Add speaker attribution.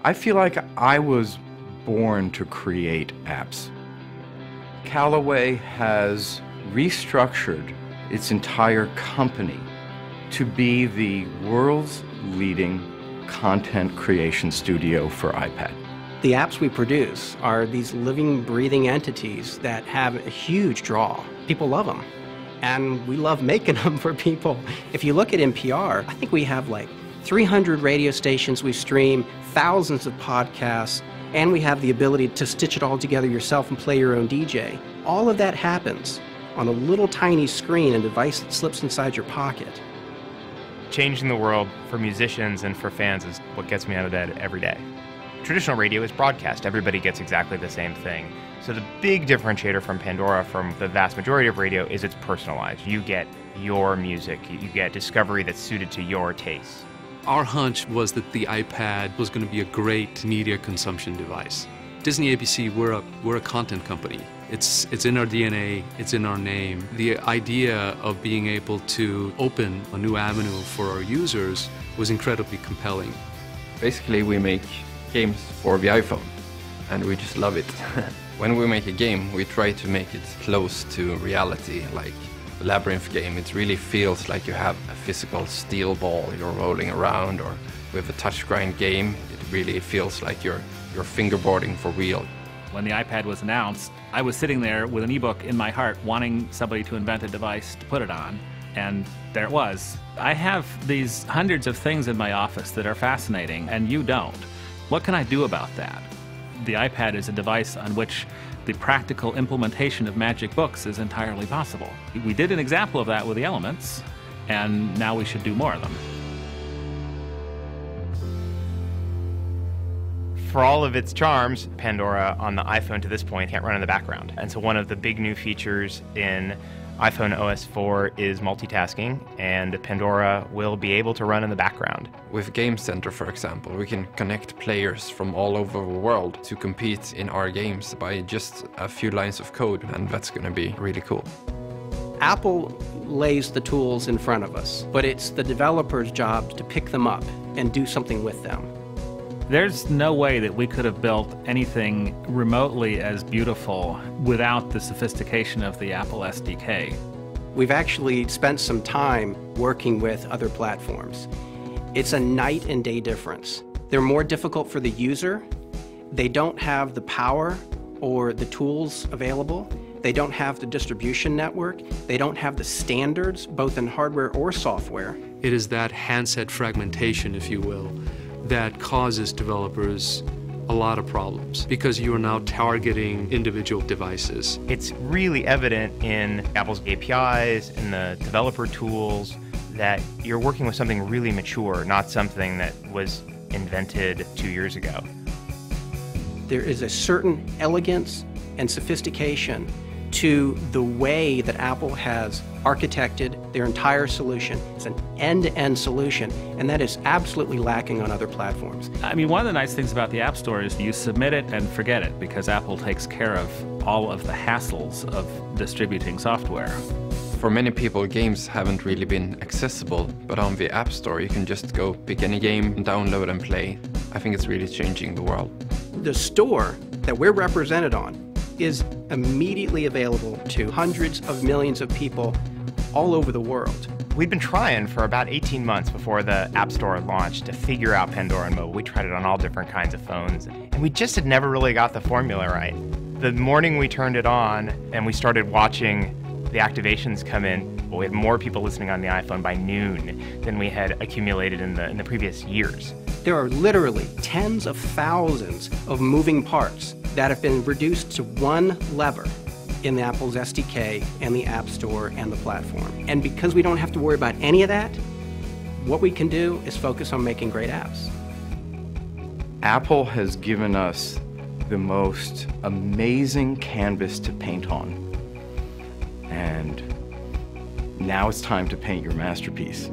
Speaker 1: I feel like I was born to create apps. Callaway has restructured its entire company to be the world's leading content creation studio for iPad.
Speaker 2: The apps we produce are these living, breathing entities that have a huge draw. People love them, and we love making them for people. If you look at NPR, I think we have like 300 radio stations we stream, thousands of podcasts, and we have the ability to stitch it all together yourself and play your own DJ. All of that happens on a little tiny screen, a device that slips inside your pocket.
Speaker 3: Changing the world for musicians and for fans is what gets me out of bed every day. Traditional radio is broadcast. Everybody gets exactly the same thing. So the big differentiator from Pandora from the vast majority of radio is it's personalized. You get your music. You get discovery that's suited to your tastes.
Speaker 4: Our hunch was that the iPad was going to be a great media consumption device. Disney ABC, we're a content company. It's in our DNA, it's in our name. The idea of being able to open a new avenue for our users was incredibly compelling.
Speaker 5: Basically, we make games for the iPhone, and we just love it. When we make a game, we try to make it close to reality, like the Labyrinth game. It really feels like you have a physical steel ball you're rolling around, or with a touchscreen game, it really feels like you're fingerboarding for real.
Speaker 6: When the iPad was announced, I was sitting there with an ebook in my heart, wanting somebody to invent a device to put it on, and there it was. I have these hundreds of things in my office that are fascinating, and you don't. What can I do about that? The iPad is a device on which the practical implementation of magic books is entirely possible. We did an example of that with the Elements, and now we should do more of them.
Speaker 3: For all of its charms, Pandora on the iPhone to this point can't run in the background. And so one of the big new features in iPhone OS 4 is multitasking, and Pandora will be able to run in the background.
Speaker 5: With Game Center, for example, we can connect players from all over the world to compete in our games by just a few lines of code, and that's going to be really cool.
Speaker 2: Apple lays the tools in front of us, but it's the developer's job to pick them up and do something with them.
Speaker 6: There's no way that we could have built anything remotely as beautiful without the sophistication of the Apple SDK.
Speaker 2: We've actually spent some time working with other platforms. It's a night and day difference. They're more difficult for the user. They don't have the power or the tools available. They don't have the distribution network. They don't have the standards, both in hardware or software.
Speaker 4: It is that handset fragmentation, if you will, that causes developers a lot of problems because you are now targeting individual devices.
Speaker 3: It's really evident in Apple's APIs and the developer tools that you're working with something really mature, not something that was invented 2 years ago.
Speaker 2: There is a certain elegance and sophistication to the way that Apple has architected their entire solution. It's an end-to-end solution, and that is absolutely lacking on other platforms.
Speaker 6: I mean, one of the nice things about the App Store is you submit it and forget it, because Apple takes care of all of the hassles of distributing software.
Speaker 5: For many people, games haven't really been accessible, but on the App Store you can just go pick any game, download and play. I think it's really changing the world.
Speaker 2: The store that we're represented on is immediately available to hundreds of millions of people all over the world.
Speaker 3: We'd been trying for about 18 months before the App Store launched to figure out Pandora on mobile. We tried it on all different kinds of phones, and we just had never really got the formula right. The morning we turned it on and we started watching the activations come in, we had more people listening on the iPhone by noon than we had accumulated in the previous years.
Speaker 2: There are literally tens of thousands of moving parts that have been reduced to one lever in the Apple's SDK and the App Store and the platform. And because we don't have to worry about any of that, what we can do is focus on making great apps.
Speaker 1: Apple has given us the most amazing canvas to paint on. And now it's time to paint your masterpiece.